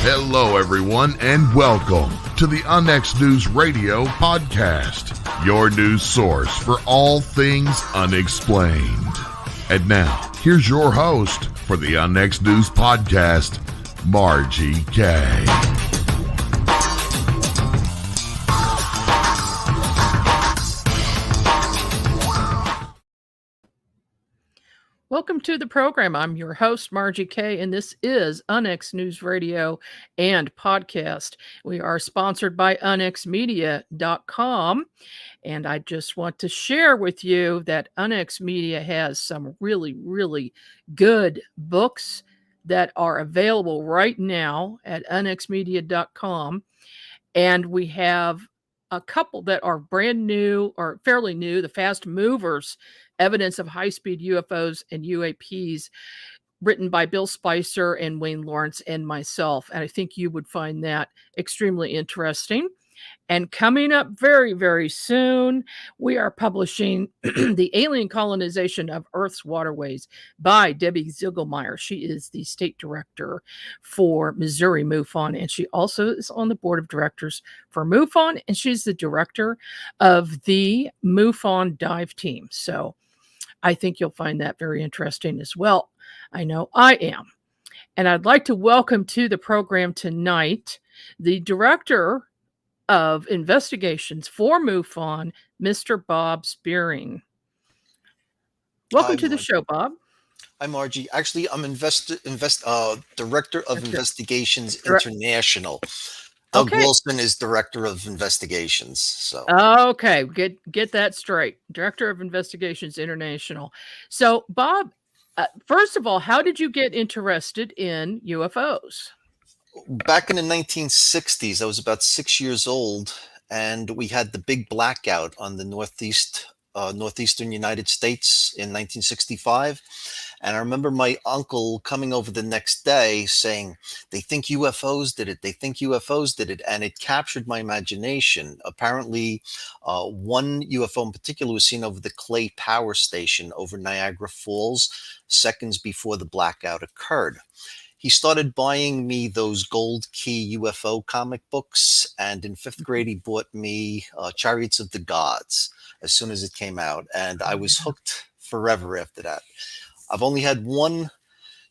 Hello, everyone, and welcome to the Unnext News Radio podcast, your news source for all things unexplained. And now, here's your host for the Unnext News podcast, Margie K. Welcome to the program. I'm your host, Margie K., and this is Unnext News Radio and podcast. We are sponsored by UnnextMedia.com, and I just want to share with you that Unnext Media has some really good books that are available right now at UnnextMedia.com, and we have a couple that are brand new or fairly new, the Fast Movers, Evidence of High-Speed UFOs and UAPs, written by Bill Spicer and Wayne Lawrence and myself. And I think you would find that extremely interesting. And coming up very soon, we are publishing The Alien Colonization of Earth's Waterways by Debbie Ziegelmeyer. She is the state director for Missouri MUFON, and she also is on the board of directors for MUFON, and she's the director of the MUFON dive team. So I think you'll find that very interesting as well. I know I am. And I'd like to welcome to the program tonight the director of investigations for MUFON, Mr. Bob Spearing. Welcome to the show, Bob. Hi, Margie. Actually, I'm Director of Investigations International. Doug Wilson is Director of Investigations. So okay, get that straight. Director of Investigations International. So, Bob, first of all, how did you get interested in UFOs? Back in the 1960s, I was about 6 years old, and we had the big blackout on the northeastern United States in 1965. And I remember my uncle coming over the next day saying, they think UFOs did it. They think UFOs did it. And it captured my imagination. Apparently, one UFO in particular was seen over the Clay Power Station over Niagara Falls seconds before the blackout occurred. He started buying me those Gold Key UFO comic books, and in fifth grade, he bought me Chariots of the Gods as soon as it came out, and I was hooked forever after that. I've only had one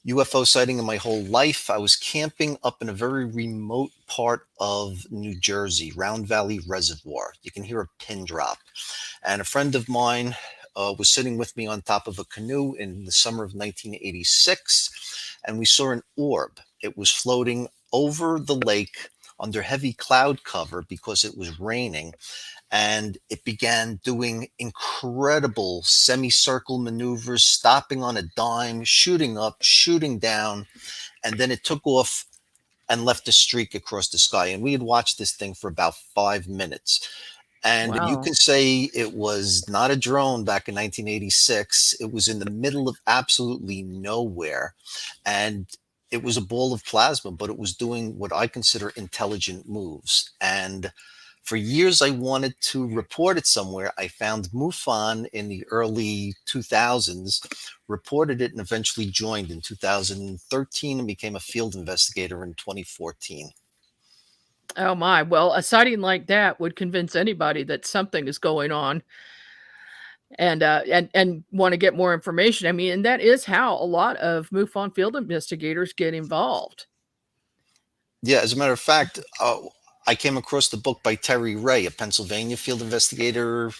UFO sighting in my whole life. I was camping up in a very remote part of New Jersey, Round Valley Reservoir. You can hear a pin drop, and a friend of mine was sitting with me on top of a canoe in the summer of 1986, and we saw an orb. It was floating over the lake under heavy cloud cover because it was raining, and it began doing incredible semicircle maneuvers, stopping on a dime, shooting up, shooting down, and then it took off and left a streak across the sky. And we had watched this thing for about 5 minutes. And you can say it was not a drone back in 1986. It was in the middle of absolutely nowhere. And it was a ball of plasma, but it was doing what I consider intelligent moves. And for years, I wanted to report it somewhere. I found MUFON in the early 2000s, reported it, and eventually joined in 2013 and became a field investigator in 2014. Oh my, well, a sighting like that would convince anybody that something is going on and want to get more information. I mean, and that is how a lot of MUFON field investigators get involved. Yeah, as a matter of fact, I came across the book by Terry Ray, a Pennsylvania field investigator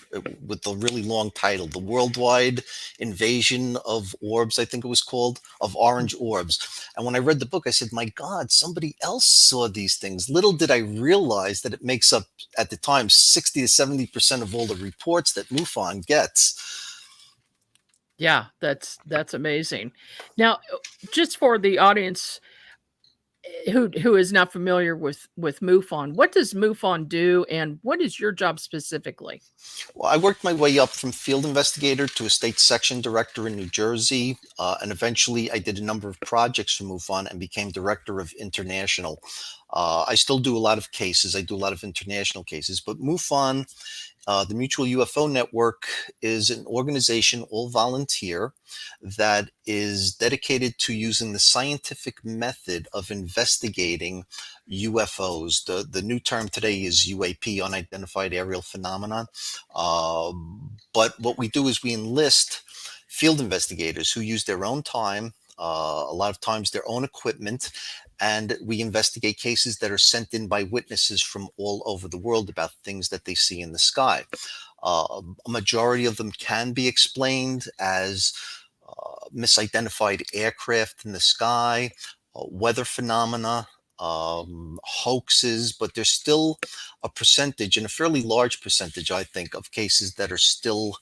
with the really long title, The Worldwide Invasion of Orbs, I think it was called, of Orange Orbs. And when I read the book, I said, my God, somebody else saw these things. Little did I realize that it makes up, at the time, 60 to 70% of all the reports that MUFON gets. Yeah, that's amazing. Now, just for the audience who is not familiar with MUFON, what does MUFON do, and what is your job specifically? Well, I worked my way up from field investigator to a state section director in New Jersey, and eventually I did a number of projects for MUFON and became director of international. I still do a lot of cases. I do a lot of international cases, but MUFON The Mutual UFO Network is an organization, all volunteer, that is dedicated to using the scientific method of investigating UFOs. The new term today is UAP, unidentified aerial phenomenon. But what we do is we enlist field investigators who use their own time, a lot of times their own equipment, and we investigate cases that are sent in by witnesses from all over the world about things that they see in the sky. A majority of them can be explained as misidentified aircraft in the sky, weather phenomena, hoaxes, but there's still a percentage, and a fairly large percentage, I think, of cases that are still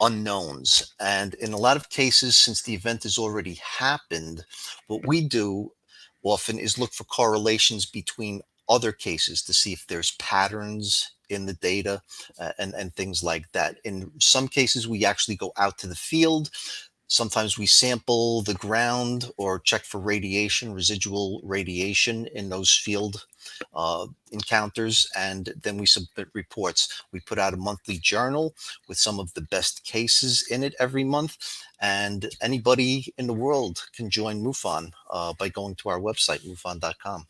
unknowns. And in a lot of cases, since the event has already happened, what we do often is look for correlations between other cases to see if there's patterns in the data, and things like that. In some cases, we actually go out to the field. Sometimes we sample the ground or check for radiation, residual radiation in those field encounters, and then we submit reports. We put out a monthly journal with some of the best cases in it every month, and anybody in the world can join MUFON by going to our website, MUFON.com.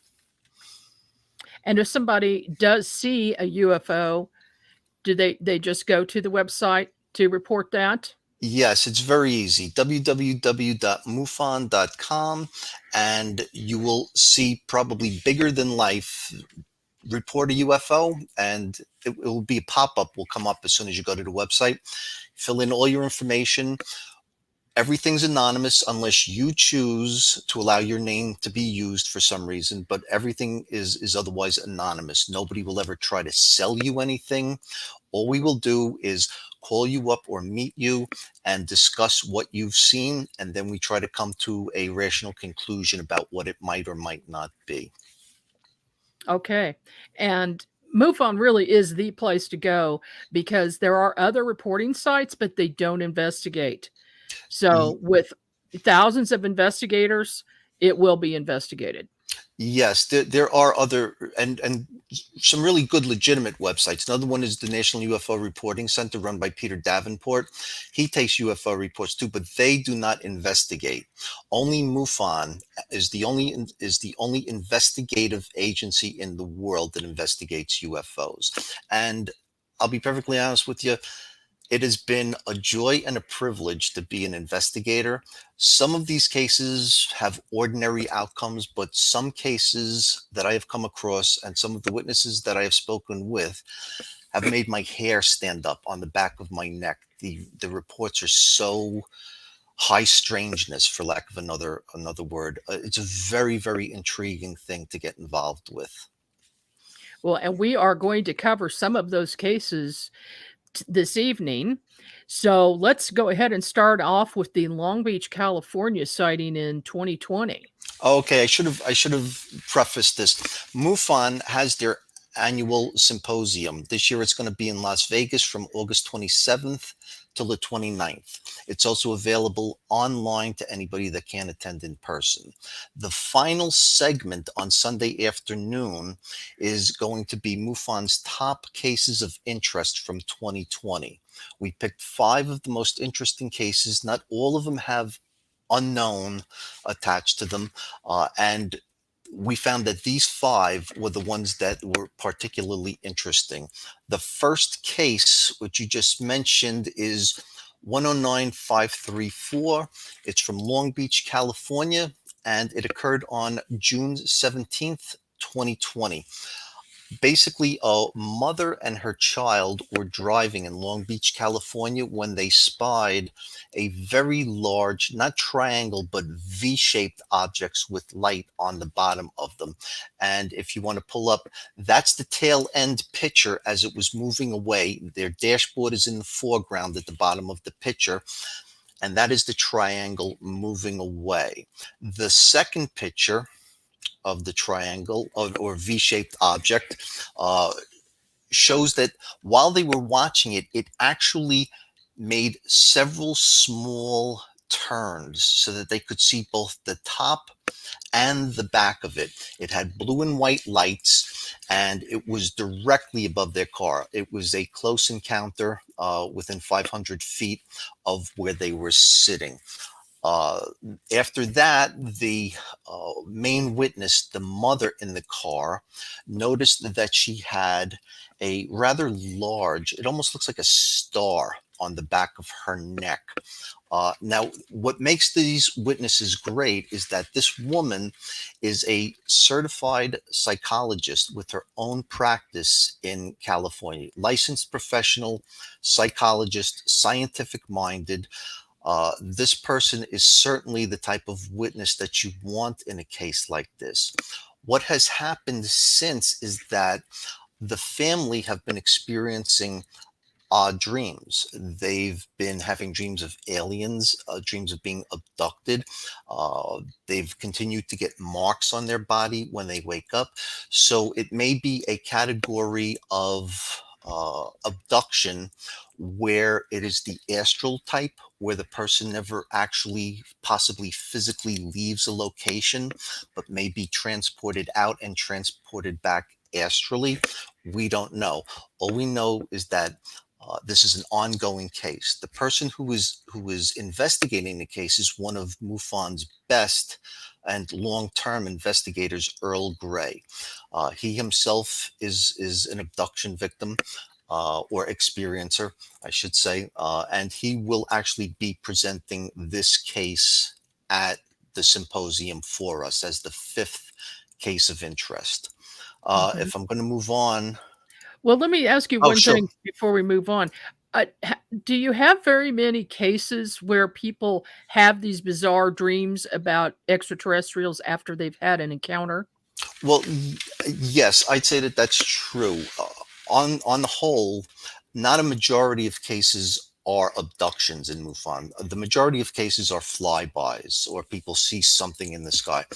And if somebody does see a UFO, do they just go to the website to report that? Yes, it's very easy. www.mufon.com, and you will see probably bigger than life report a UFO, and it will be a pop-up will come up as soon as you go to the website. Fill in all your information. Everything's anonymous unless you choose to allow your name to be used for some reason, but everything is otherwise anonymous. Nobody will ever try to sell you anything. All we will do is call you up or meet you and discuss what you've seen, and then we try to come to a rational conclusion about what it might or might not be. Okay. And MUFON really is the place to go because there are other reporting sites, but they don't investigate. So with thousands of investigators, it will be investigated. Yes, there are other and some really good legitimate websites. Another one is the National UFO Reporting Center, run by Peter Davenport. He takes UFO reports too, but they do not investigate. Only MUFON is the only investigative agency in the world that investigates UFOs. And I'll be perfectly honest with you, it has been a joy and a privilege to be an investigator. Some of these cases have ordinary outcomes, but some cases that I have come across and some of the witnesses that I have spoken with have made my hair stand up on the back of my neck. The reports are so high strangeness, for lack of another word. It's a very, very intriguing thing to get involved with. Well, and we are going to cover some of those cases this evening. So let's go ahead and start off with the Long Beach, California sighting in 2020. Okay, I should have prefaced this. MUFON has their annual symposium. This year it's going to be in Las Vegas from August 27th till the 29th. It's also available online to anybody that can't attend in person. The final segment on Sunday afternoon is going to be MUFON's top cases of interest from 2020. We picked 5 of the most interesting cases. Not all of them have unknown attached to them, and we found that these 5 were the ones that were particularly interesting. The first case, which you just mentioned, is 109534. It's from Long Beach, California, and it occurred on June 17th, 2020. Basically, a mother and her child were driving in Long Beach, California, when they spied a very large, not triangle, but V-shaped objects with light on the bottom of them. And if you want to pull up, that's the tail end picture as it was moving away. Their dashboard is in the foreground at the bottom of the picture, and that is the triangle moving away. The second picture of the triangle or V-shaped object shows that while they were watching it, it actually made several small turned so that they could see both the top and the back of it. It had blue and white lights, and it was directly above their car. It was a close encounter within 500 feet of where they were sitting. Uh, After that, the main witness, the mother in the car, noticed that she had a rather large, it almost looks like a star on the back of her neck. Now, what makes these witnesses great is that this woman is a certified psychologist with her own practice in California, licensed professional psychologist, scientific minded. This person is certainly the type of witness that you want in a case like this. What has happened since is that the family have been experiencing odd dreams. They've been having dreams of aliens, dreams of being abducted. They've continued to get marks on their body when they wake up. So it may be a category of abduction where it is the astral type, where the person never actually possibly physically leaves a location, but may be transported out and transported back astrally. We don't know. All we know is that this is an ongoing case. The person who is investigating the case is one of MUFON's best and long-term investigators, Earl Gray. He himself is an abduction victim or experiencer, I should say, and he will actually be presenting this case at the symposium for us as the fifth case of interest. Mhm. If I'm going to move on. Well, let me ask you Oh, one sure. thing before we move on. Do you have very many cases where people have these bizarre dreams about extraterrestrials after they've had an encounter? Well, yes, I'd say that that's true. On the whole, not a majority of cases are abductions in MUFON. The majority of cases are flybys or people see something in the sky.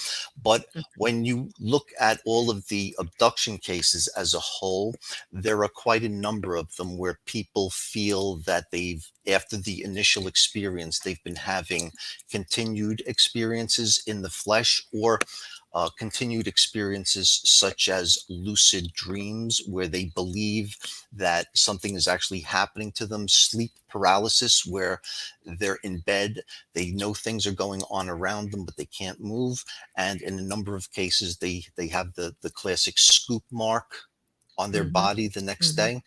But Mhm. when you look at all of the abduction cases as a whole, there are quite a number of them where people feel that after the initial experience, they've been having continued experiences in the flesh or continued experiences such as lucid dreams, where they believe that something is actually happening to them, sleep paralysis, where they're in bed, they know things are going on around them, but they can't move. And in a number of cases, they have the classic scoop mark on their Mhm. body the next Mhm. day.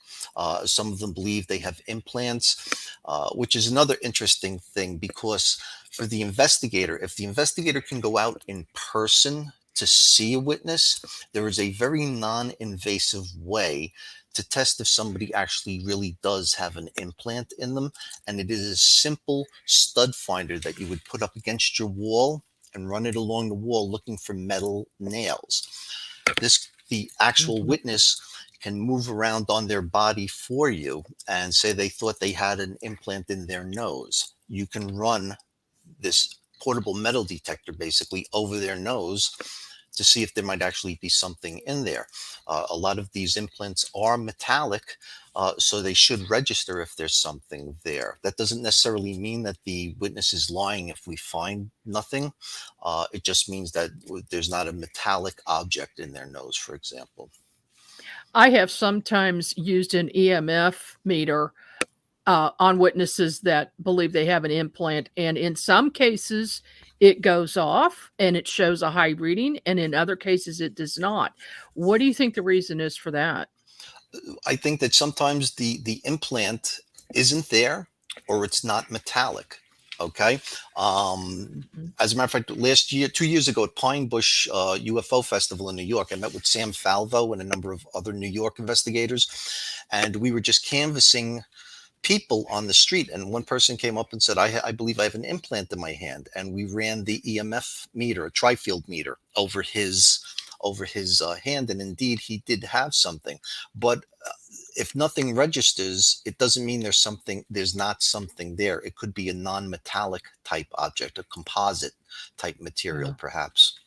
Some of them believe they have implants, which is another interesting thing because for the investigator, if the investigator can go out in person to see a witness, there is a very non invasive way to test if somebody actually really does have an implant in them. And it is a simple stud finder that you would put up against your wall and run it along the wall looking for metal nails. The actual Mhm. witness can move around on their body for you and say they thought they had an implant in their nose. You can run this portable metal detector basically over their nose to see if there might actually be something in there. A lot of these implants are metallic, so they should register if there's something there. That doesn't necessarily mean that the witness is lying if we find nothing. It just means that there's not a metallic object in their nose, for example. I have sometimes used an EMF meter on witnesses that believe they have an implant, and in some cases, it goes off and it shows a high reading, and in other cases, it does not. What do you think the reason is for that? I think that sometimes the implant isn't there or it's not metallic. Okay. Um, Mhm. as a matter of fact, last year, 2 years ago at Pine Bush UFO Festival in New York, I met with Sam Falvo and a number of other New York investigators, and we were just canvassing people on the street. And one person came up and said, I believe I have an implant in my hand. And we ran the EMF meter, a tri-field meter, over his hand. And indeed, he did have something. But if nothing registers, it doesn't mean there's not something there. It could be a non-metallic type object, a composite type material, Yeah. perhaps.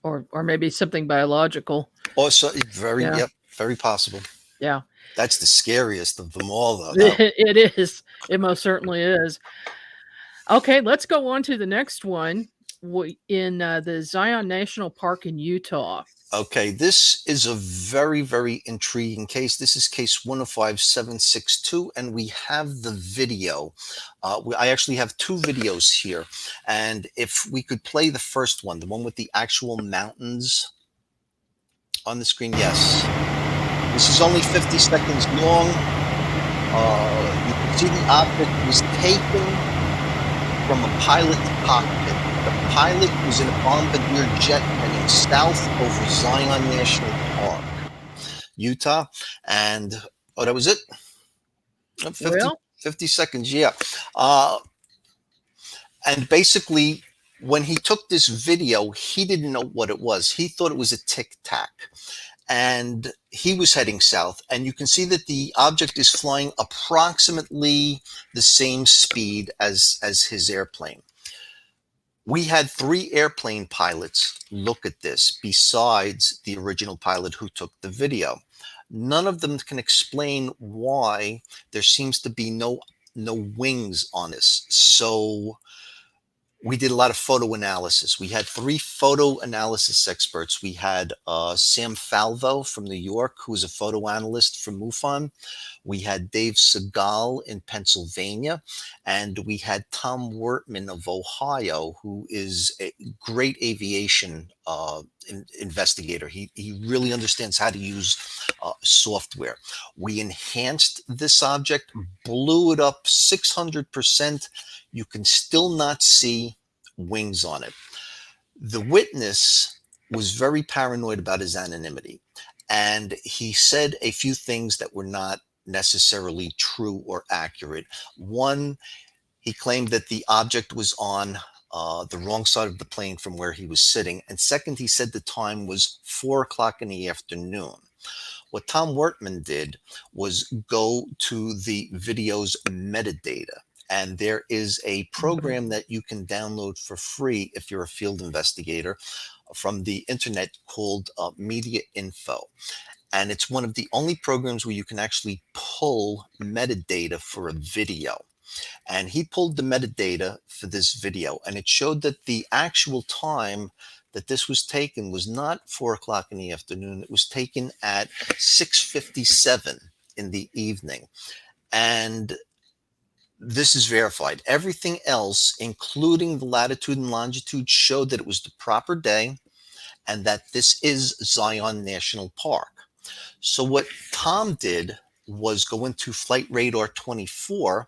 Or maybe something biological. Also, Yeah, yep, very possible. yeah. That's the scariest of them all, though. That It is. It most certainly is. Okay, let's go on to the next one in the Zion National Park in Utah. Okay, this is a very, very intriguing case. This is case 105762, and we have the video. I actually have two videos here. And if we could play the first one, the one with the actual mountains on the screen, yes. This is only 50 seconds long. You can see the object was taken from a pilot's cockpit. The pilot was in a bombardier jet heading south over Zion National Park, Utah. And, oh, that was it? 50 seconds, yeah. And basically, when he took this video, he didn't know what it was. He thought it was a Tic Tac. And he was heading south. And you can see that the object is flying approximately the same speed as his airplane. We had 3 airplane pilots look at this besides the original pilot who took the video. None of them can explain why there seems to be no wings on this. So we did a lot of photo analysis. We had 3 photo analysis experts. We had Sam Falvo from New York, who is a photo analyst from MUFON. We had Dave Segal in Pennsylvania, and we had Tom Wortman of Ohio, who is a great aviation investigator. He really understands how to use software. We enhanced this object, blew it up 600%. You can still not see wings on it. The witness was very paranoid about his anonymity, and he said a few things that were not necessarily true or accurate. One, he claimed that the object was on the wrong side of the plane from where he was sitting. And second, he said the time was 4 o'clock in the afternoon. What Tom Wortman did was go to the video's metadata. And there is a program that you can download for free if you're a field investigator from the internet called Media Info. And it's one of the only programs where you can actually pull metadata for a video. And he pulled the metadata for this video, and it showed that the actual time that this was taken was not 4 o'clock in the afternoon. It was taken at 6:57 in the evening. And this is verified. Everything else, including the latitude and longitude, showed that it was the proper day and that this is Zion National Park. So what Tom did was go into Flight Radar 24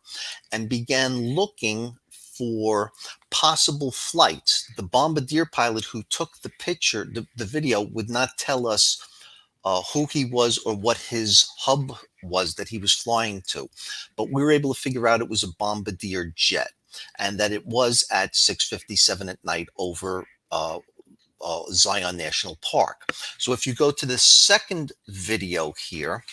and began looking for possible flights. The bombardier pilot who took the picture, the video, would not tell us who he was or what his hub was that he was flying to. But we were able to figure out it was a bombardier jet, and that it was at 6:57 at night over Zion National Park. So if you go to the second video here,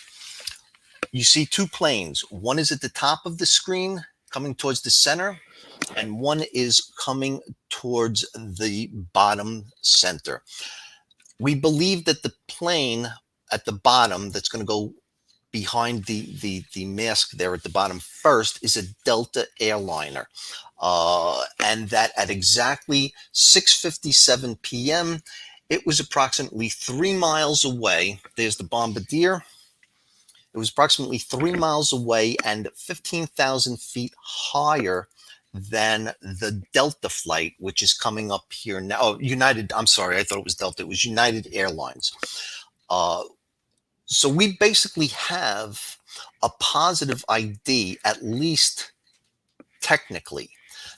you see 2 planes. One is at the top of the screen coming towards the center, and one is coming towards the bottom center. We believe that the plane at the bottom that's going to go behind the mask there at the bottom first is a Delta airliner. And that at exactly 6:57 p.m., it was approximately 3 miles away. There's the bombardier. It was approximately 3 miles away and 15,000 feet higher than the Delta flight, which is coming up here now. Oh, United, I'm sorry, I thought it was Delta. It was United Airlines. So we basically have a positive ID, at least technically.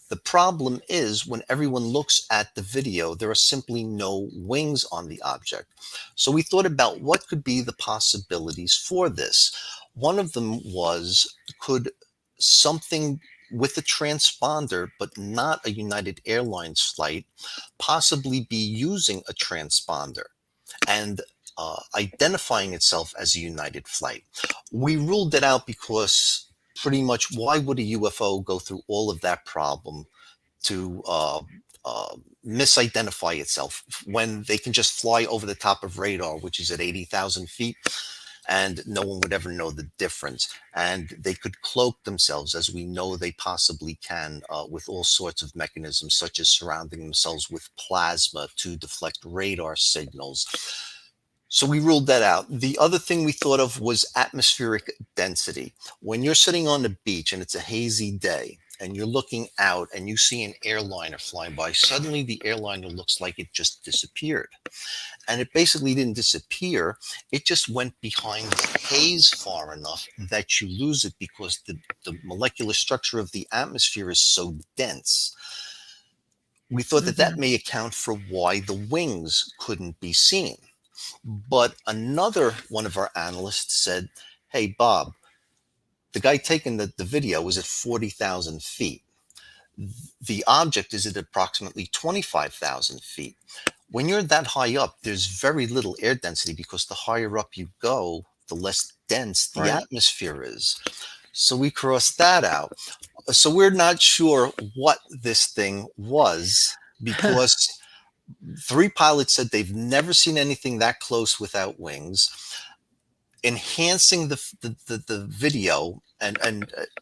The problem is when everyone looks at the video, there are simply no wings on the object. So we thought about what could be the possibilities for this. One of them was, could something with a transponder, but not a United Airlines flight, possibly be using a transponder and identifying itself as a United flight? We ruled it out because pretty much why would a UFO go through all of that problem to misidentify itself when they can just fly over the top of radar, which is at 80,000 feet? and no one would ever know the difference. And they could cloak themselves, as we know they possibly can, with all sorts of mechanisms, such as surrounding themselves with plasma to deflect radar signals. So we ruled that out. The other thing we thought of was atmospheric density. When you're sitting on the beach and it's a hazy day and you're looking out and you see an airliner flying by, suddenly the airliner looks like it just disappeared. And it basically didn't disappear. It just went behind the haze far enough that you lose it because the molecular structure of the atmosphere is so dense. We thought that that may account for why the wings couldn't be seen. But another one of our analysts said, hey, Bob, the guy taking the video was at 40,000 feet. The object is at approximately 25,000 feet. When you're that high up, there's very little air density because the higher up you go, the less dense the atmosphere is. So we crossed that out. So we're not sure what this thing was because 3 pilots said they've never seen anything that close without wings. Enhancing the video and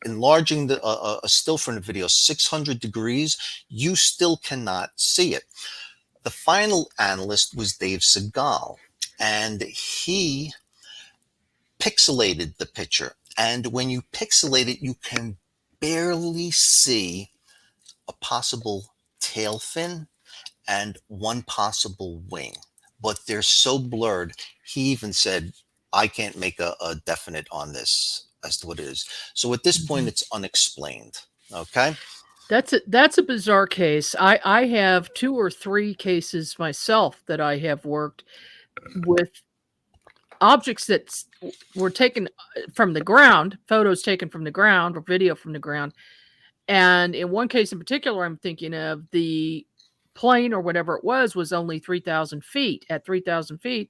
enlarging a still from the video 600 degrees, you still cannot see it. The final analyst was Dave Segal, and he pixelated the picture. And when you pixelate it, you can barely see a possible tail fin and one possible wing, but they're so blurred. He even said, I can't make a definite on this as to what it is. So at this point, it's unexplained. Okay. That's a bizarre case. I have 2 or 3 cases myself that I have worked with objects that were taken from the ground, photos taken from the ground or video from the ground. And in one case in particular, I'm thinking of the plane or whatever it was only 3,000 feet. At 3,000 feet,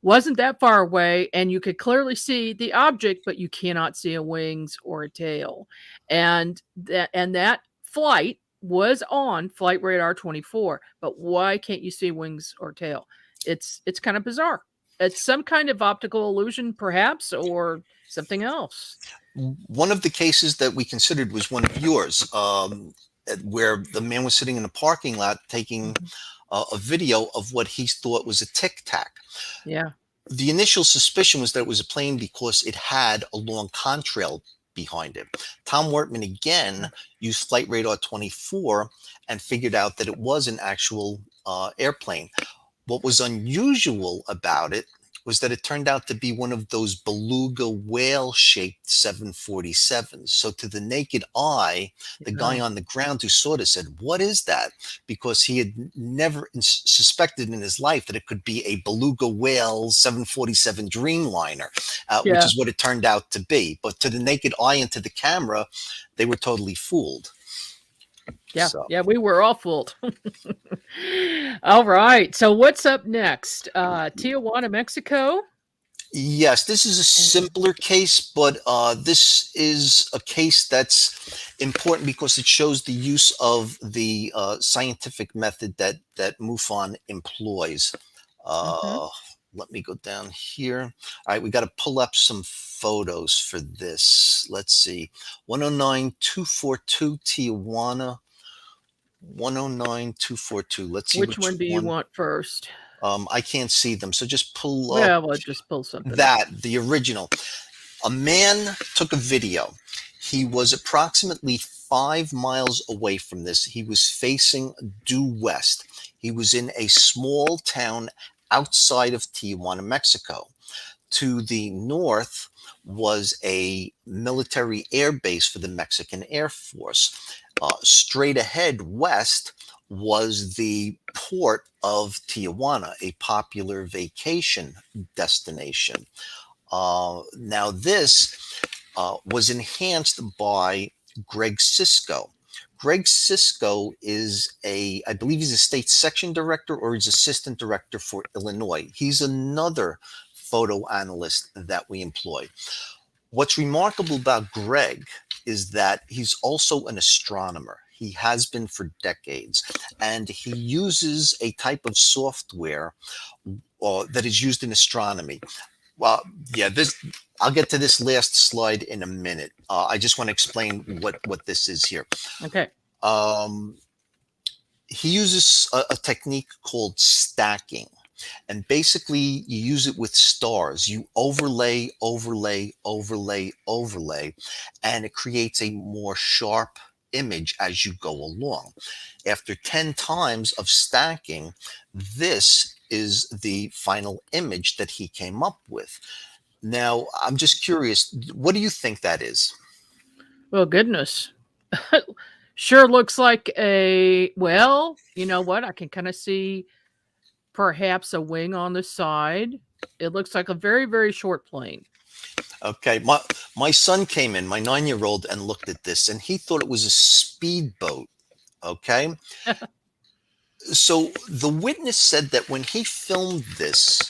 wasn't that far away, and you could clearly see the object, but you cannot see a wings or a tail. And that flight was on Flight Radar 24, but why can't you see wings or tail? It's kind of bizarre. It's some kind of optical illusion, perhaps, or something else. One of the cases that we considered was one of yours, where the man was sitting in a parking lot taking a video of what he thought was a Tic Tac. Yeah. The initial suspicion was that it was a plane because it had a long contrail behind it. Tom Wortman again used Flight Radar 24 and figured out that it was an actual airplane. What was unusual about it was that it turned out to be one of those beluga whale-shaped 747s. So to the naked eye, the guy on the ground who saw this said, what is that? Because he had never suspected in his life that it could be a beluga whale 747 Dreamliner, which is what it turned out to be. But to the naked eye and to the camera, they were totally fooled. Yeah, we were all fooled. All right. So what's up next? Tijuana, Mexico? Yes, this is a simpler case, but this is a case that's important because it shows the use of the scientific method that MUFON employs. Let me go down here. All right, we got to pull up some photos for this. Let's see. 109-242 Tijuana. 109-242. Let's see which one do you want first. I can't see them, so just pull up. Yeah, well, just pull something. The original. A man took a video. He was approximately 5 miles away from this. He was facing due west. He was in a small town outside of Tijuana, Mexico. To the north was a military air base for the Mexican Air Force. Straight ahead west was the port of Tijuana, a popular vacation destination. Now this was enhanced by Greg Sisko. Greg Sisko is I believe he's a state section director or he's assistant director for Illinois. He's another photo analyst that we employ. What's remarkable about Greg is that he's also an astronomer. He has been for decades, and he uses a type of software that is used in astronomy. Well, yeah, this I'll get to this last slide in a minute. I just want to explain what this is here. Okay. Um, he uses a technique called stacking. And basically, you use it with stars. You overlay, overlay, overlay, overlay, and it creates a more sharp image as you go along. After 10 times of stacking, this is the final image that he came up with. Now, I'm just curious, what do you think that is? Well, goodness. Sure looks like well, you know what? I can kind of see perhaps a wing on the side. It looks like a very, very short plane. Okay, my son came in, my 9-year-old, and looked at this, and he thought it was a speedboat. Okay, so the witness said that when he filmed this,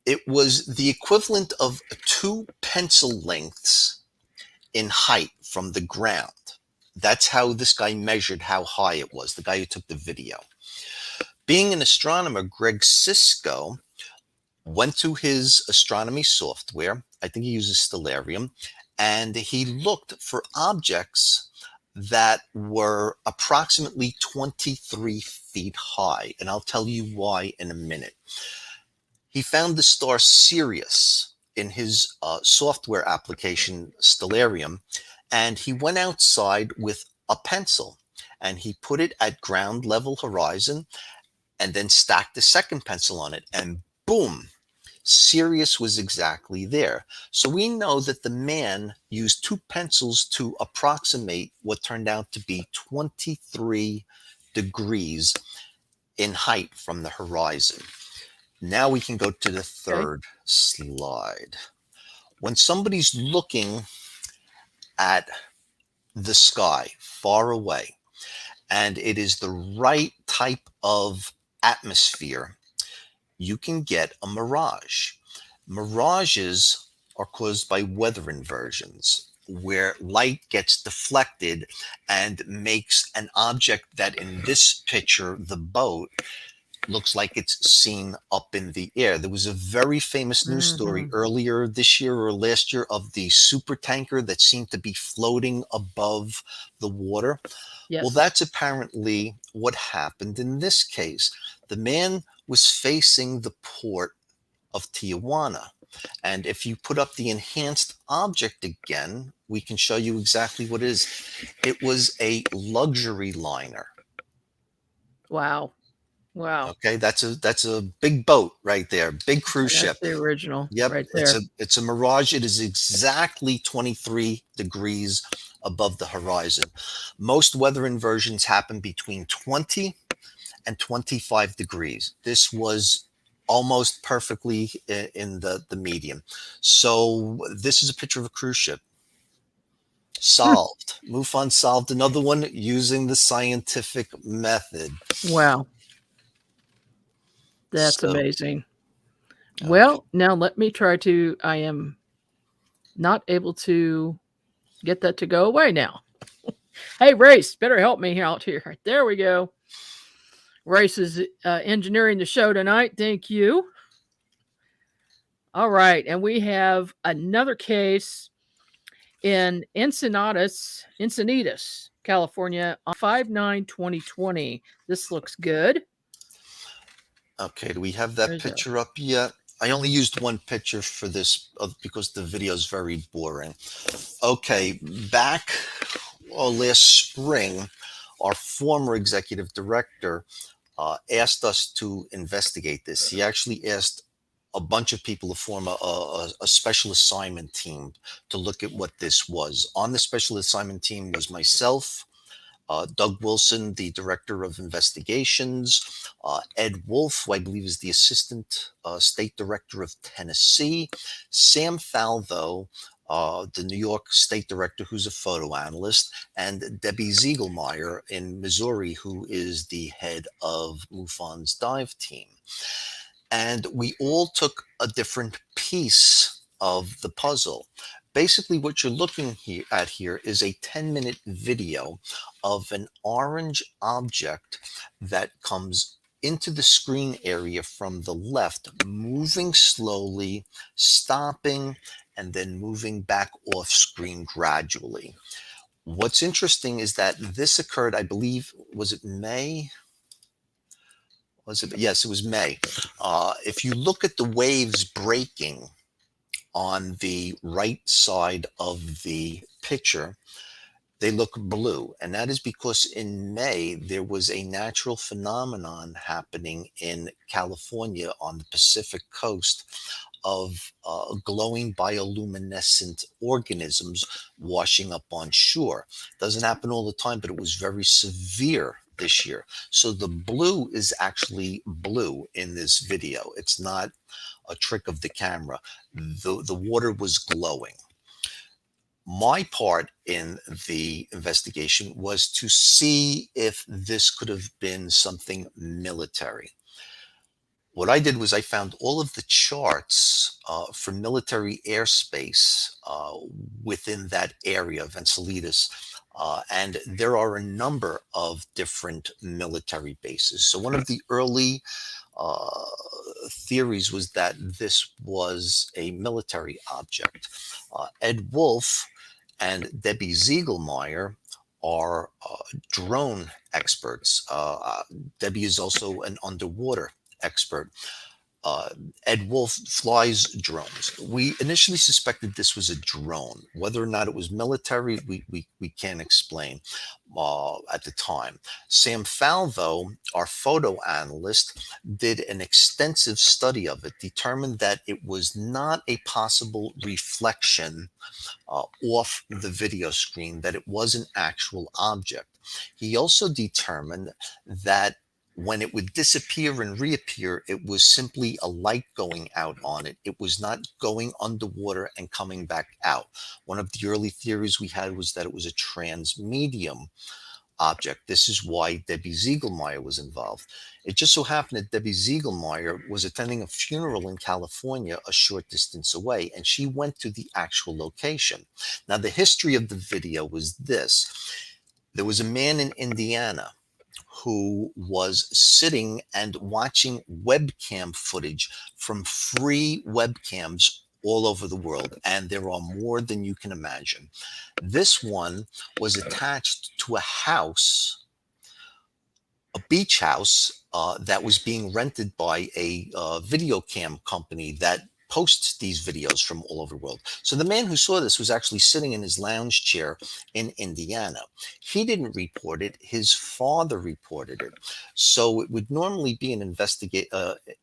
it was the equivalent of 2 pencil lengths in height from the ground. That's how this guy measured how high it was, the guy who took the video. Being an astronomer, Greg Sisko went to his astronomy software. I think he uses Stellarium, and he looked for objects that were approximately 23 feet high. And I'll tell you why in a minute. He found the star Sirius in his software application, Stellarium, and he went outside with a pencil and he put it at ground level horizon and then stacked the second pencil on it, and boom, Sirius was exactly there. So we know that the man used 2 pencils to approximate what turned out to be 23 degrees in height from the horizon. Now we can go to the third slide. When somebody's looking at the sky far away and it is the right type of atmosphere, you can get a mirage. Mirages are caused by weather inversions, where light gets deflected and makes an object that in this picture, the boat, looks like it's seen up in the air. There was a very famous news story Mhm. earlier this year or last year of the super tanker that seemed to be floating above the water. Well, Yes. that's apparently what happened in this case. The man was facing the port of Tijuana. And if you put up the enhanced object again, we can show you exactly what it is. It was a luxury liner. Wow. Wow. Okay, that's a big boat right there, big cruise That's ship. the original Yep, right it's there. a mirage. It is exactly 23 degrees above the horizon. Most weather inversions happen between 20 and 25 degrees. This was almost perfectly in the medium. So this is a picture of a cruise ship. Solved. MUFON solved another one using the scientific method. Wow. That's So, amazing. okay. Well, now let me try to I am not able to get that to go away now. Hey, Race, better help me out here. There we go. Race is engineering the show tonight. Thank you. All right. And we have another case in Encinitas, California on 5/9/2020. This looks good. Okay, do we have that There's a picture up yet? I only used one picture for this because the video is very boring. Okay, back last spring, our former executive director asked us to investigate this. He actually asked a bunch of people to form a special assignment team to look at what this was. On the special assignment team was myself, Doug Wilson, the director of investigations, Ed Wolf, who I believe is the assistant state director of Tennessee, Sam Falvo, the New York state director, who's a photo analyst, and Debbie Ziegelmeyer in Missouri, who is the head of MUFON's dive team. And we all took a different piece of the puzzle. Basically, what you're looking at here is a 10-minute video of an orange object that comes into the screen area from the left, moving slowly, stopping, and then moving back off screen gradually. What's interesting is that this occurred, I believe, was it May? Was it? Yes, it was May. If you look at the waves breaking on the right side of the picture, they look blue. And that is because in May, there was a natural phenomenon happening in California on the Pacific coast of glowing bioluminescent organisms washing up on shore. Doesn't happen all the time, but it was very severe this year. So the blue is actually blue in this video. It's not a trick of the camera. The water was glowing. My part in the investigation was to see if this could have been something military. What I did was I found all of the charts for military airspace within that area of Encinitas. And there are a number of different military bases. So one of the early uh, theories was that this was a military object. Ed Wolf and Debbie Ziegelmeyer are drone experts. Debbie is also an underwater expert. Uh, Ed Wolf flies drones. We initially suspected this was a drone. Whether or not it was military, we can't explain at the time. Sam Falvo, our photo analyst, did an extensive study of it, determined that it was not a possible reflection off the video screen, that it was an actual object. He also determined that when it would disappear and reappear, it was simply a light going out on it. It was not going underwater and coming back out. One of the early theories we had was that it was a transmedium object. This is why Debbie Ziegelmeyer was involved. It just so happened that Debbie Ziegelmeyer was attending a funeral in California a short distance away, and she went to the actual location. Now, the history of the video was this. There was a man in Indiana who was sitting and watching webcam footage from free webcams all over the world, and there are more than you can imagine. This one was attached to a house, a beach house that was being rented by a video cam company that posts these videos from all over the world. So the man who saw this was actually sitting in his lounge chair in Indiana. He didn't report it. His father reported it. So it would normally be an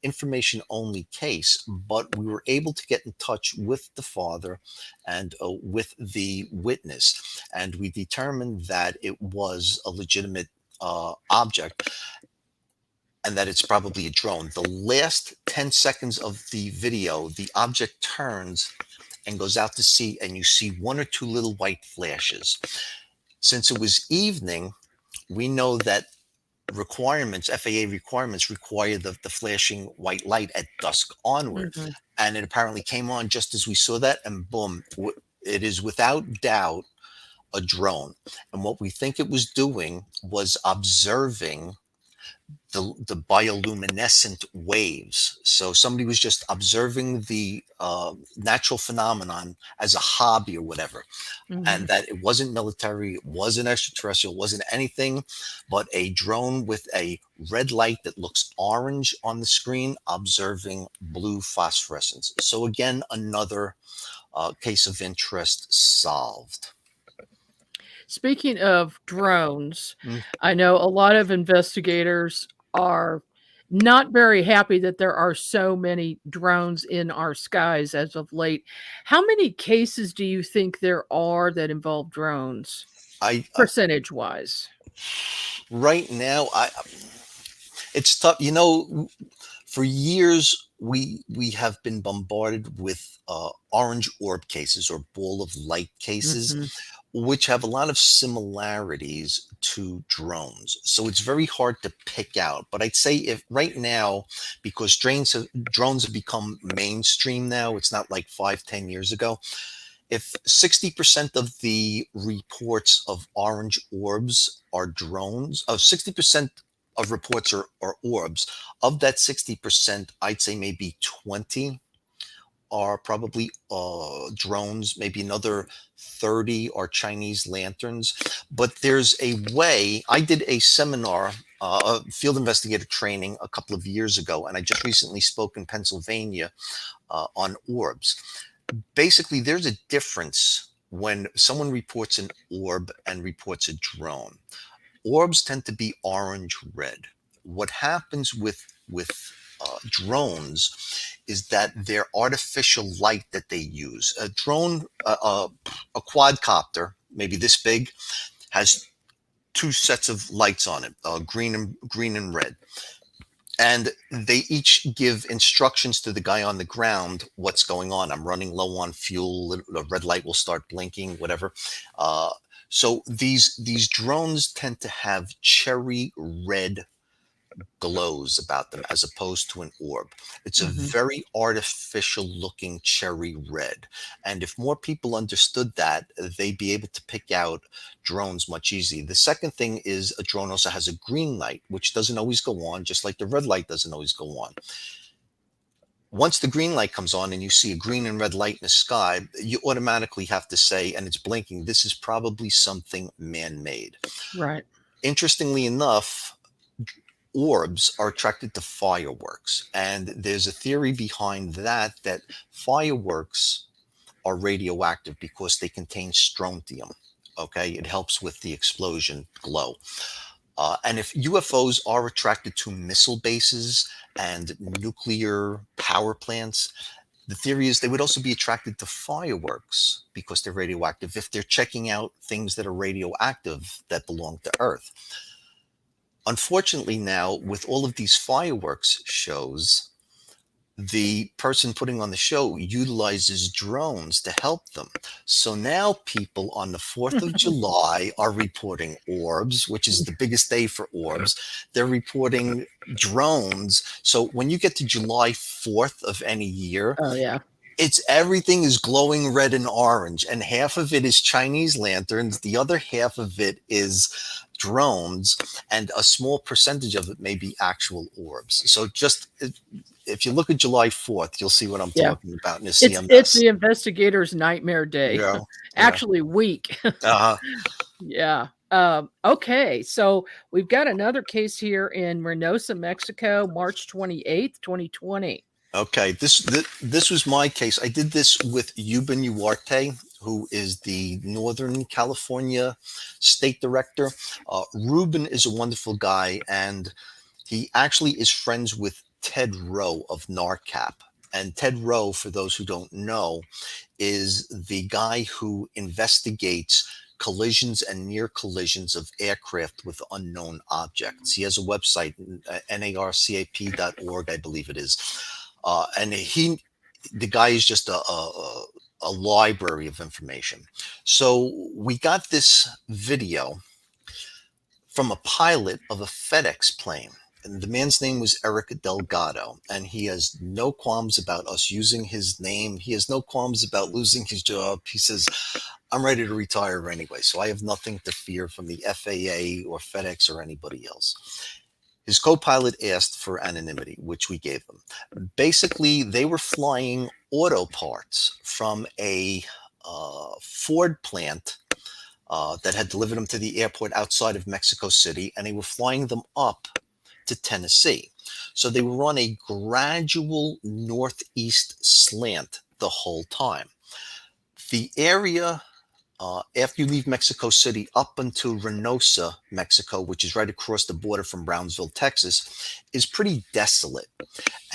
information only case, but we were able to get in touch with the father and with the witness. And we determined that it was a legitimate object, and that it's probably a drone. The last 10 seconds of the video, the object turns and goes out to sea, and you see one or two little white flashes. Since it was evening, we know that FAA requirements require the flashing white light at dusk onward. Mhm. And it apparently came on just as we saw that, and boom, it is without doubt a drone. And what we think it was doing was observing the bioluminescent waves. So somebody was just observing the natural phenomenon as a hobby or whatever, and that it wasn't military, it wasn't extraterrestrial, it wasn't anything but a drone with a red light that looks orange on the screen observing blue phosphorescence. So again, another case of interest solved. Speaking of drones, Mm. I know a lot of investigators are not very happy that there are so many drones in our skies as of late. How many cases do you think there are that involve drones, I percentage-wise? right now, it's tough. For years we have been bombarded with orange orb cases or ball of light cases, Mhm. which have a lot of similarities to drones. So it's very hard to pick out. But I'd say if right now, because drones have become mainstream now, it's not like 5-10 years ago. If 60% of the reports of orange orbs are drones, of 60% of reports are orbs. Of that 60%, I'd say maybe 20 are probably drones, maybe another 30 are Chinese lanterns. But there's a way. I did a seminar, field investigator training a couple of years ago, and I just recently spoke in Pennsylvania on orbs. Basically, there's a difference when someone reports an orb and reports a drone. Orbs tend to be orange red. What happens with drones is that their artificial light that they use. A drone, a quadcopter, maybe this big, has two sets of lights on it, green and red, and they each give instructions to the guy on the ground what's going on. I'm running low on fuel. The red light will start blinking, whatever. So these drones tend to have cherry red glows about them as opposed to an orb. It's a Mhm. very artificial looking cherry red. And if more people understood that, they'd be able to pick out drones much easier. The second thing is a drone also has a green light, which doesn't always go on, just like the red light doesn't always go on. Once the green light comes on and you see a green and red light in the sky, you automatically have to say, and it's blinking, this is probably something man-made. Right. Interestingly enough, orbs are attracted to fireworks. And there's a theory behind that fireworks are radioactive because they contain strontium. Okay, it helps with the explosion glow. And if UFOs are attracted to missile bases and nuclear power plants, the theory is they would also be attracted to fireworks because they're radioactive if they're checking out things that are radioactive that belong to Earth. Unfortunately, now with all of these fireworks shows, the person putting on the show utilizes drones to help them. So now people on the 4th of July are reporting orbs, which is the biggest day for orbs. They're reporting drones. So when you get to July 4th of any year, Oh yeah. it's everything is glowing red and orange, and half of it is Chinese lanterns, the other half of it is drones, and a small percentage of it may be actual orbs. So just if you look at July 4th, you'll see what I'm Yeah. talking about in a It's CMS. the investigator's nightmare day. Yeah, yeah. Actually, week. Uh, Yeah. Okay. So we've got another case here in Reynosa, Mexico, March 28th, 2020. okay, this was my case. I did this with Euban Uarte, who is the Northern California state director. Ruben is a wonderful guy, and he actually is friends with Ted Rowe of NARCAP. And Ted Rowe, for those who don't know, is the guy who investigates collisions and near collisions of aircraft with unknown objects. He has a website, narcap.org, I believe it is. And the guy is just a library of information. So we got this video from a pilot of a FedEx plane. And the man's name was Eric Delgado, and he has no qualms about us using his name. He has no qualms about losing his job. He says, I'm ready to retire anyway, so I have nothing to fear from the FAA or FedEx or anybody else. His co-pilot asked for anonymity, which we gave them. Basically, they were flying auto parts from a Ford plant that had delivered them to the airport outside of Mexico City, and they were flying them up to Tennessee. So they were on a gradual northeast slant the whole time. The area after you leave Mexico City up until Reynosa, Mexico, which is right across the border from Brownsville, Texas, is pretty desolate.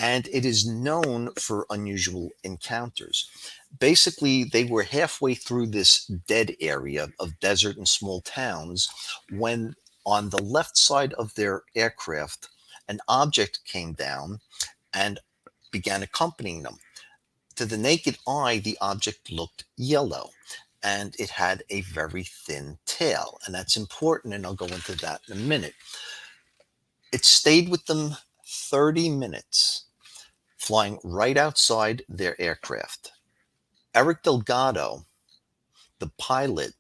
And it is known for unusual encounters. Basically, they were halfway through this dead area of desert and small towns when on the left side of their aircraft, an object came down and began accompanying them. To the naked eye, the object looked yellow and it had a very thin tail. And that's important, and I'll go into that in a minute. It stayed with them 30 minutes, flying right outside their aircraft. Eric Delgado, the pilot,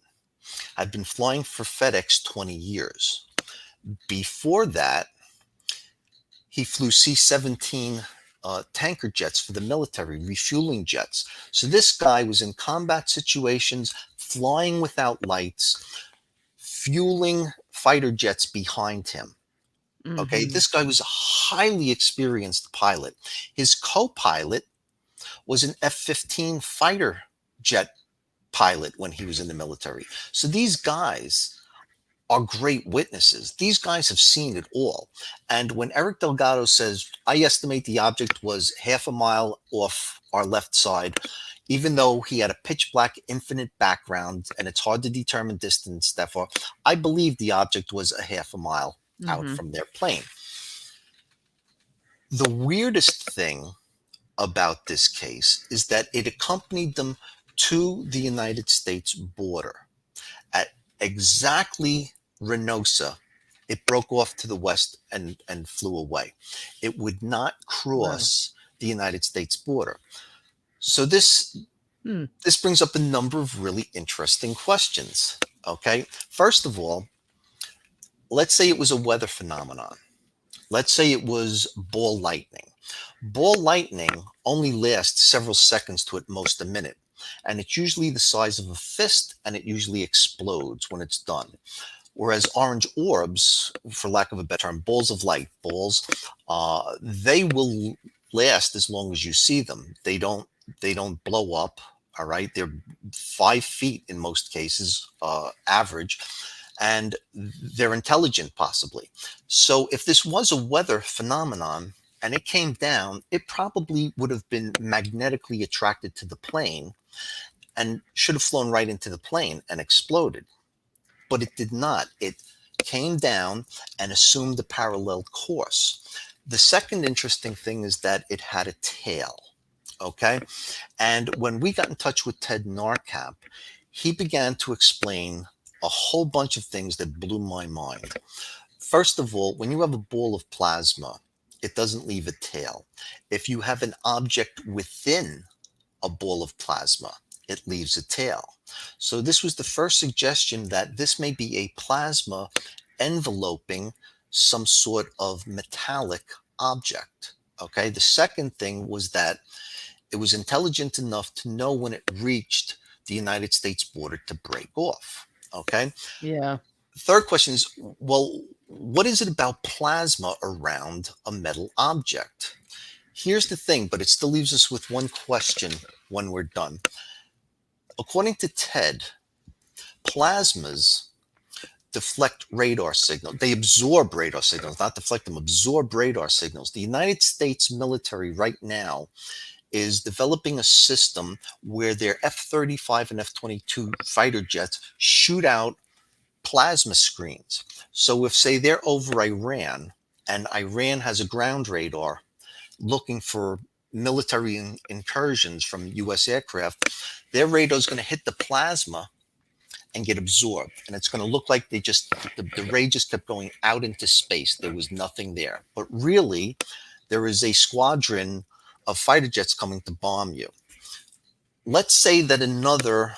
had been flying for FedEx 20 years. Before that, He flew C-17 tanker jets for the military, refueling jets. So this guy was in combat situations, flying without lights, fueling fighter jets behind him. Okay, Mm-hmm. this guy was a highly experienced pilot. His co-pilot was an F-15 fighter jet pilot when he was in the military. So these guys are great witnesses. These guys have seen it all. And when Eric Delgado says, I estimate the object was half a mile off our left side, even though he had a pitch black infinite background and it's hard to determine distance that far, I believe the object was a half a mile out Mm-hmm. from their plane. The weirdest thing about this case is that it accompanied them to the United States border. At exactly Reynosa, it broke off to the west and flew away. It would not Wow. cross the United States border. So this brings up a number of really interesting questions. Okay, first of all, let's say it was a weather phenomenon. Let's say it was ball lightning. Ball lightning only lasts several seconds to at most a minute, and it's usually the size of a fist, and it usually explodes when it's done. Whereas orange orbs, for lack of a better term, balls of light, balls, they will last as long as you see them. They don't blow up. All right, they're 5 feet in most cases, average, and they're intelligent possibly. So if this was a weather phenomenon and it came down, it probably would have been magnetically attracted to the plane and should have flown right into the plane and exploded. But it did not. It came down and assumed a parallel course. The second interesting thing is that it had a tail. Okay. And when we got in touch with Ted Narcap, he began to explain a whole bunch of things that blew my mind. First of all, when you have a ball of plasma, it doesn't leave a tail. If you have an object within a ball of plasma, it leaves a tail. So this was the first suggestion that this may be a plasma enveloping some sort of metallic object. Okay. The second thing was that it was intelligent enough to know when it reached the United States border to break off. Okay. Yeah. Third question is, well, what is it about plasma around a metal object? Here's the thing, but it still leaves us with one question when we're done. According to Ted, plasmas deflect radar signals. They absorb radar signals, not deflect them, absorb radar signals. The United States military right now is developing a system where their F-35 and F-22 fighter jets shoot out plasma screens. So if, say, they're over Iran and Iran has a ground radar looking for military incursions from U.S. aircraft, their radar is going to hit the plasma and get absorbed. And it's going to look like the ray just kept going out into space. There was nothing there. But really, there is a squadron of fighter jets coming to bomb you. Let's say that another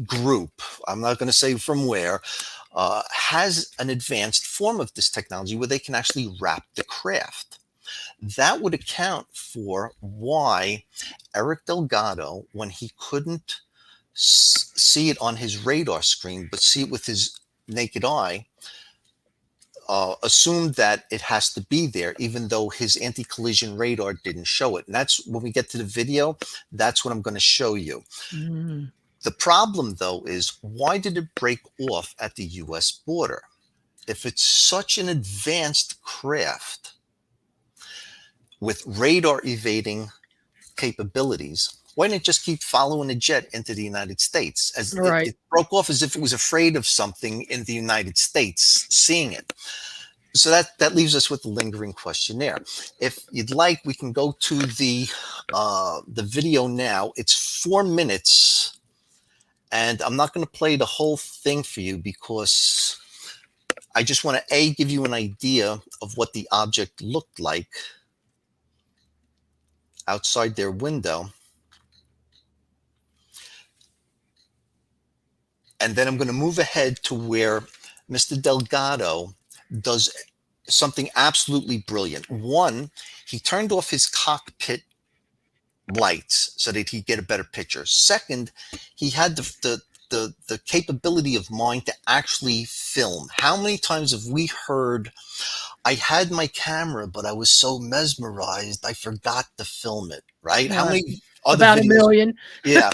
group, I'm not going to say from where, has an advanced form of this technology where they can actually wrap the craft. That would account for why Eric Delgado, when he couldn't see it on his radar screen, but see it with his naked eye, assumed that it has to be there, even though his anti-collision radar didn't show it. And that's when we get to the video, that's what I'm going to show you. Mm. The problem, though, is why did it break off at the U.S. border? If it's such an advanced craft with radar evading capabilities, why didn't it just keep following a jet into the United States? As Right. it broke off as if it was afraid of something in the United States seeing it. So that leaves us with the lingering question there. If you'd like, we can go to the video now. It's 4 minutes, and I'm not going to play the whole thing for you because I just want to give you an idea of what the object looked like outside their window. And then I'm going to move ahead to where Mr. Delgado does something absolutely brilliant. One, he turned off his cockpit lights so that he'd get a better picture. Second, he had the capability of mind to actually film. How many times have we heard, I had my camera, but I was so mesmerized, I forgot to film it, right? How many other About videos? a million. Yeah.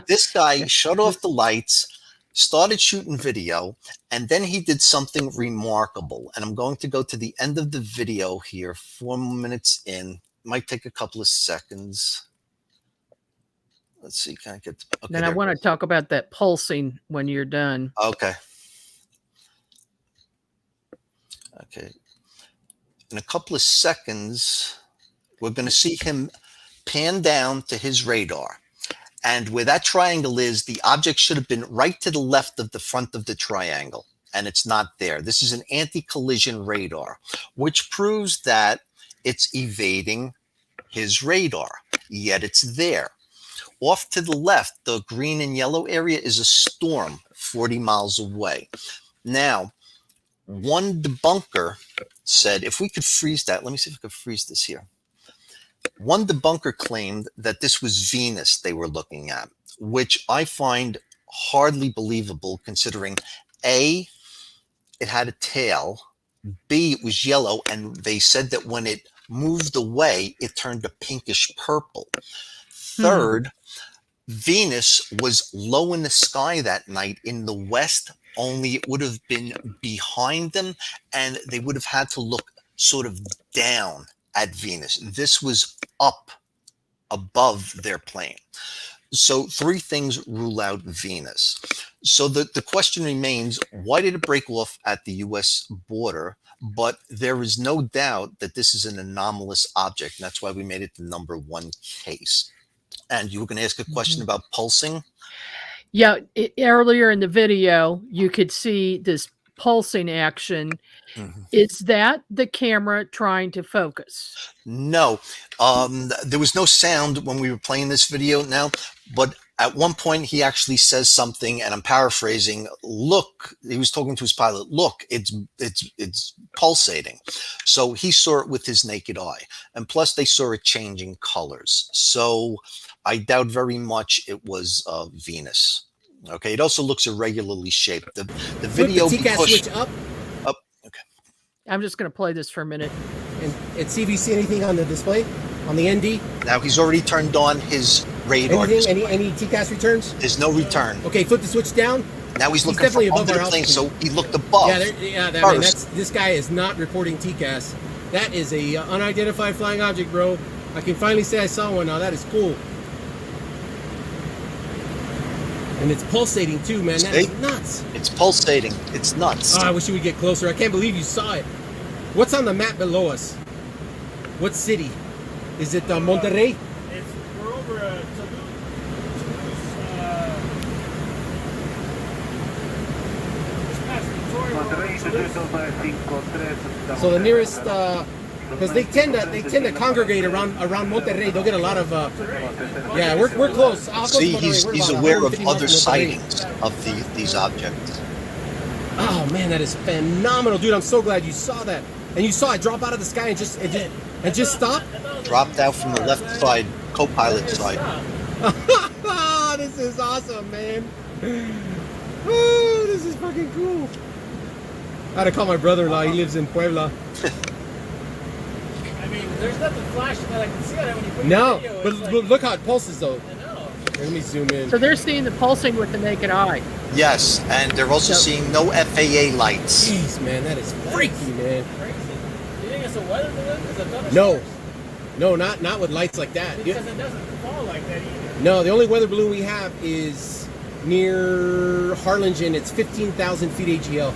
This guy shut off the lights, started shooting video, and then he did something remarkable. And I'm going to go to the end of the video here, 4 minutes in. Might take a couple of seconds. Let's see, can I get... Okay, then I want to talk about that pulsing when you're done. Okay. Okay. In a couple of seconds, we're going to see him pan down to his radar. And where that triangle is, the object should have been right to the left of the front of the triangle. And it's not there. This is an anti-collision radar, which proves that it's evading his radar, yet it's there. Off to the left, the green and yellow area is a storm 40 miles away. Now, one debunker said, if we could freeze that, let me see if I could freeze this here. One debunker claimed that this was Venus they were looking at, which I find hardly believable considering A, it had a tail, B, it was yellow, and they said that when it moved away, it turned a pinkish purple. Third, Venus was low in the sky that night in the west, only it would have been behind them, and they would have had to look sort of down at Venus. This was up above their plane. So 3 things rule out Venus. So the question remains, why did it break off at the U.S. border? But there is no doubt that this is an anomalous object. And that's why we made it the #1 case. And you were going to ask a question about pulsing? Yeah, earlier in the video, you could see this pulsing action. Is that the camera trying to focus? No. There was no sound when we were playing this video now, but at one point he actually says something, and I'm paraphrasing, look, he was talking to his pilot, look, it's pulsating. So he saw it with his naked eye. And plus they saw it changing colors. So I doubt very much it was Venus. Okay, it also looks irregularly shaped. The video... Put the TCAS switch up. Up. Okay. I'm just going to play this for a minute. And see if you see anything on the display, on the ND. Now he's already turned on his radar. Anything? Any TCAS returns? There's no return. Okay, flip the switch down. Now he's looking for under the plane, so he looked above. This guy is not reporting TCAS. That is a unidentified flying object, bro. I can finally say I saw one now. That is cool. And it's pulsating too, man. That is nuts. It's pulsating. It's nuts. Oh, I wish you would get closer. I can't believe you saw it. What's on the map below us? What city? Is it Monterrey? We're over Toulouse. So the nearest, because they tend to congregate around Monterrey. They'll get a lot of. Yeah, we're close. See, he's aware of other sightings of these objects. Oh man, that is phenomenal, dude! I'm so glad you saw that, and you saw it drop out of the sky and just stop. Dropped out from the left side, co-pilot side. This is awesome, man. Oh, this is fucking cool. I had to call my brother-in-law. He lives in Puebla. I mean, there's nothing flashing that I can see on it when you put No, the video. but look how it pulses, though. I know. Let me zoom in. So they're seeing the pulsing with the naked eye. Yes, and they're also seeing no FAA lights. Jeez, man, that is freaky, man. Crazy. You think it's a weather balloon? Because it doesn't. No, not with lights like that. Because it doesn't fall like that either. No, the only weather balloon we have is near Harlingen. It's 15,000 feet AGL.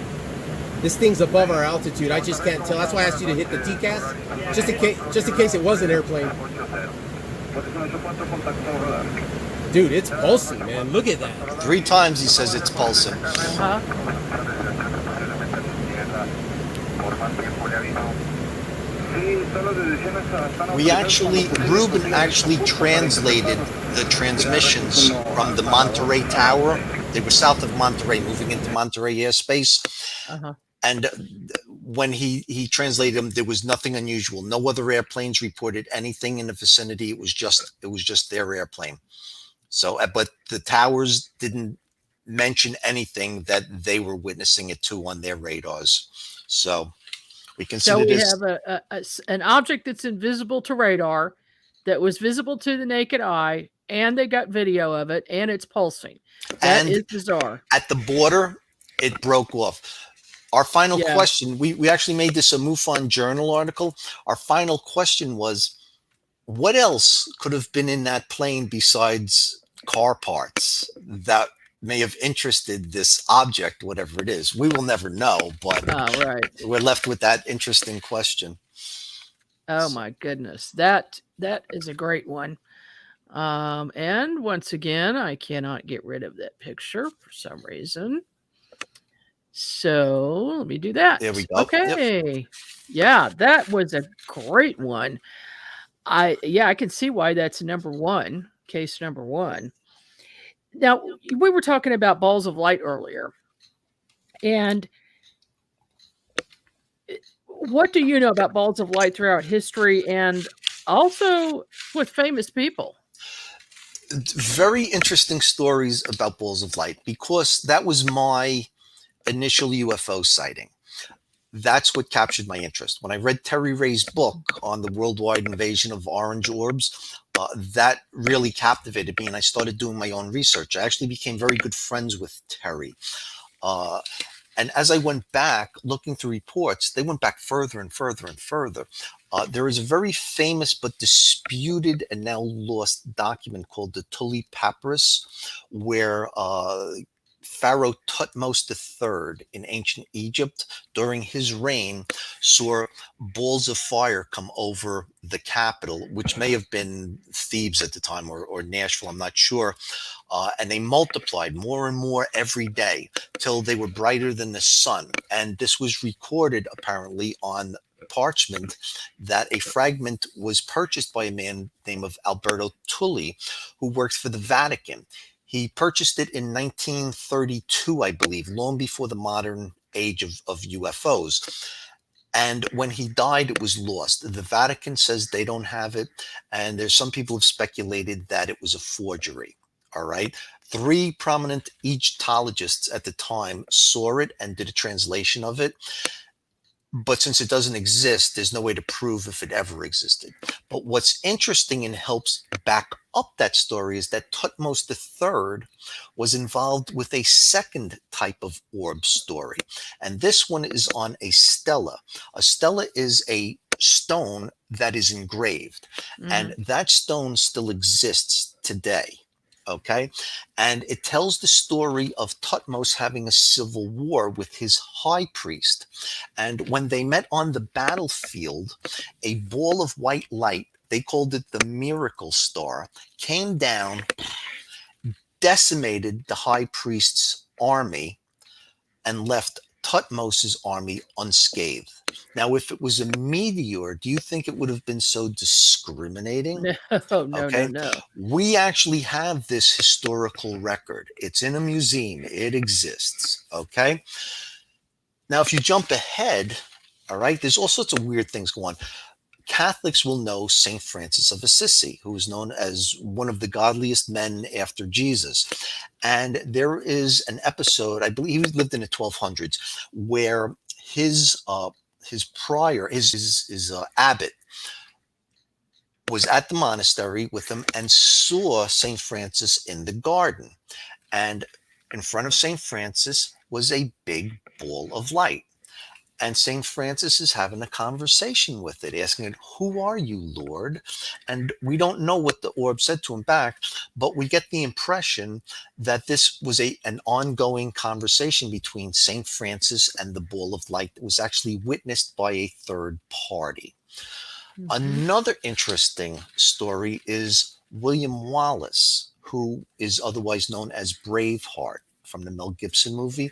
This thing's above our altitude. I just can't tell. That's why I asked you to hit the TCAS, just in case it was an airplane. Dude, it's pulsing, man. Look at that. 3 times he says it's pulsing. Ruben actually translated the transmissions from the Monterey Tower. They were south of Monterey, moving into Monterey airspace. And when he translated them, there was nothing unusual. No other airplanes reported anything in the vicinity. It was just their airplane. So, but the towers didn't mention anything that they were witnessing it to on their radars. So we So consider we this. have an object that's invisible to radar, that was visible to the naked eye, and they got video of it, and it's pulsing. That And is bizarre. at the border, it broke off. Our final Yeah. question, we actually made this a MUFON Journal article. Our final question was, what else could have been in that plane besides car parts that may have interested this object, whatever it is? We will never know, but Right. we're left with that interesting question. Oh my goodness. That is a great one. And once again, I cannot get rid of that picture for some reason. So let me do that. There we go. Okay. Yeah, that was a great one. I can see why that's number one, case number one. Now, we were talking about balls of light earlier. And what do you know about balls of light throughout history and also with famous people? Very interesting stories about balls of light, because that was my initial UFO sighting. That's what captured my interest. When I read Terry Ray's book on the worldwide invasion of orange orbs, that really captivated me, and I started doing my own research. I actually became very good friends with Terry. And as I went back looking through reports, they went back further and further and further. There is a very famous but disputed and now lost document called the Tully Papyrus, where Pharaoh Thutmose III in ancient Egypt, during his reign, saw balls of fire come over the capital, which may have been Thebes at the time, or Nashville, I'm not sure. And they multiplied more and more every day till they were brighter than the sun. And this was recorded apparently on parchment, that a fragment was purchased by a man named of Alberto Tully, who worked for the Vatican. He purchased it in 1932, I believe, long before the modern age of UFOs. And when he died, it was lost. The Vatican says they don't have it. And there's some people who've speculated that it was a forgery. All right. 3 prominent Egyptologists at the time saw it and did a translation of it. But since it doesn't exist, there's no way to prove if it ever existed. But what's interesting and helps back up that story is that Thutmose III was involved with a second type of orb story. And this one is on a stela. A stela is a stone that is engraved. And that stone still exists today. Okay. And it tells the story of Thutmose having a civil war with his high priest. And when they met on the battlefield, a ball of white light, they called it the miracle star, came down, decimated the high priest's army, and left Thutmose's army unscathed. Now, if it was a meteor, do you think it would have been so discriminating? No. We actually have this historical record. It's in a museum. It exists. Okay. Now, if you jump ahead, all right, there's all sorts of weird things going on. Catholics will know St. Francis of Assisi, who is known as one of the godliest men after Jesus. And there is an episode, I believe he lived in the 1200s, where his prior, his abbot, was at the monastery with him and saw St. Francis in the garden. And in front of St. Francis was a big ball of light. And St. Francis is having a conversation with it, asking it, "Who are you, Lord?" And we don't know what the orb said to him back, but we get the impression that this was an ongoing conversation between St. Francis and the ball of light that was actually witnessed by a third party. Another interesting story is William Wallace, who is otherwise known as Braveheart from the Mel Gibson movie.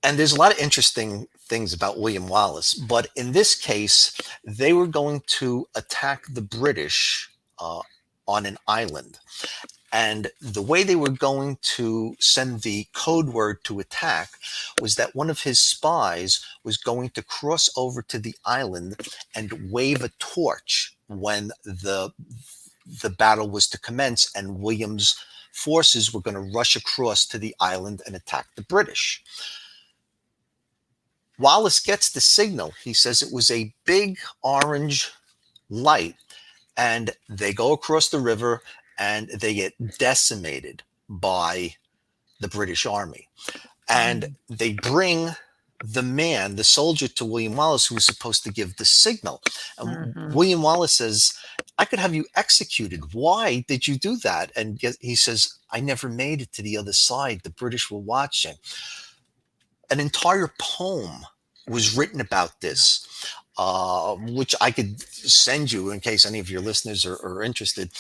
And there's a lot of interesting things about William Wallace, but in this case, they were going to attack the British on an island. And the way they were going to send the code word to attack was that one of his spies was going to cross over to the island and wave a torch when the battle was to commence, and William's forces were going to rush across to the island and attack the British. Wallace gets the signal. He says it was a big orange light, and they go across the river and they get decimated by the British Army. And they bring the soldier to William Wallace, who was supposed to give the signal. And William Wallace says, I could have you executed. Why did you do that? And he says, I never made it to the other side. The British were watching. An entire poem was written about this, which I could send you in case any of your listeners are interested,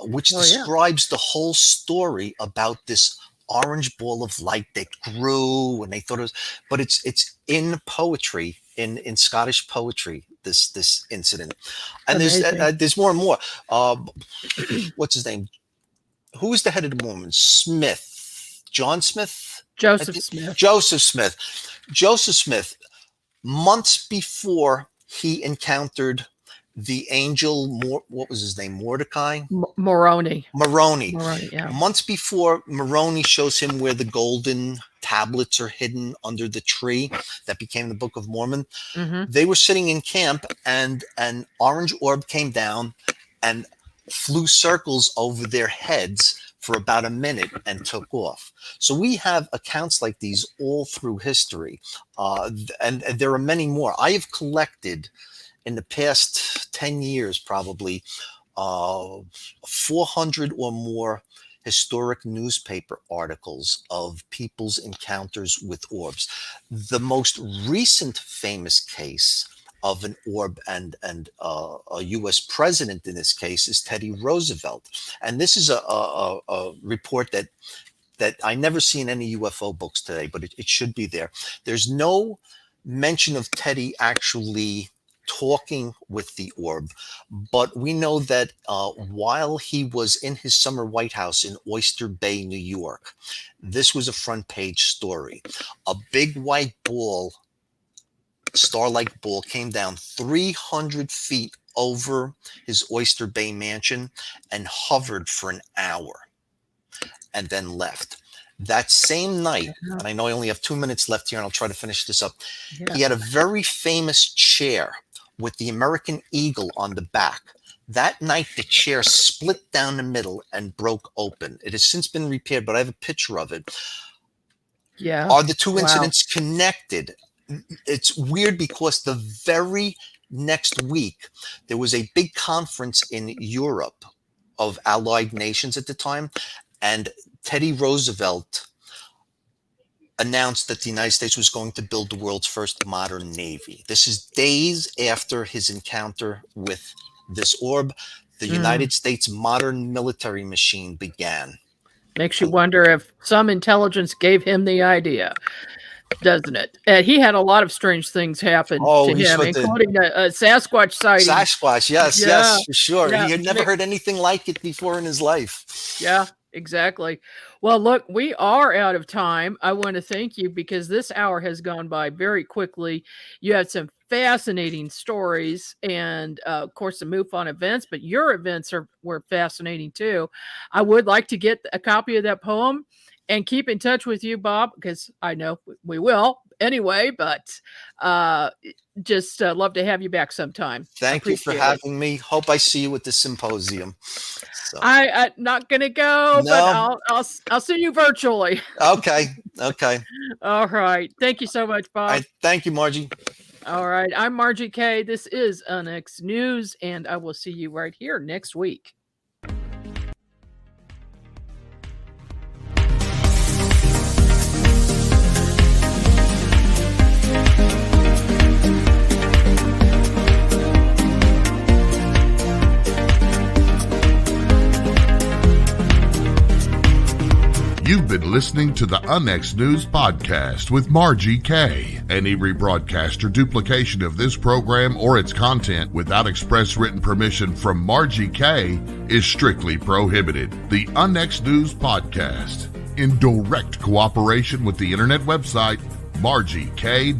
which describes the whole story about this orange ball of light that grew, and they thought it was, but it's in poetry, in Scottish poetry, this incident. And there's more and more. What's his name? Who was the head of the Mormons? Smith. John Smith? Joseph Smith. Joseph Smith. Joseph Smith, months before he encountered the angel, what was his name? Mordecai? Moroni. Moroni, yeah. Months before, Moroni shows him where the golden tablets are hidden under the tree that became the Book of Mormon. They were sitting in camp, and an orange orb came down and flew circles over their heads for about a minute and took off. So we have accounts like these all through history, and there are many more. I have collected in the past 10 years, probably 400 or more historic newspaper articles of people's encounters with orbs. The most recent famous case of an orb and a U.S. president in this case is Teddy Roosevelt. And this is a report that I never see in any UFO books today, but it should be there. There's no mention of Teddy actually talking with the orb, but we know that while he was in his summer White House in Oyster Bay, New York, this was a front page story. A big white ball, star-like ball, came down 300 feet over his Oyster Bay mansion and hovered for an hour and then left. That same night, and I know I only have 2 minutes left here and I'll try to finish this up, he had a very famous chair with the American eagle on the back. That night, the chair split down the middle and broke open. It has since been repaired, but I have a picture of it. Yeah. Are the two incidents connected? It's weird because the very next week, there was a big conference in Europe of allied nations at the time, and Teddy Roosevelt announced that the United States was going to build the world's first modern navy. This is days after his encounter with this orb. The United States modern military machine began. Makes you wonder if some intelligence gave him the idea, doesn't it? And he had a lot of strange things happen to him, including a Sasquatch sighting. Sasquatch, yes, for sure. Yeah. He had never heard anything like it before in his life. Yeah. Exactly. Well, look, we are out of time. I want to thank you because this hour has gone by very quickly. You had some fascinating stories and, of course, the MUFON events, but your events were fascinating too. I would like to get a copy of that poem and keep in touch with you, Bob, because I know we will anyway, but just love to have you back sometime. Thank you for having me. Hope I see you at the symposium. So. I'm not going to go, but I'll see you virtually. Okay. All right. Thank you so much, Bob. All right. Thank you, Margie. All right. I'm Margie K. This is Onyx News, and I will see you right here next week. You've been listening to the Unnext News Podcast with Margie K. Any rebroadcast or duplication of this program or its content without express written permission from Margie K is strictly prohibited. The Unnext News Podcast, in direct cooperation with the internet website margiek.com.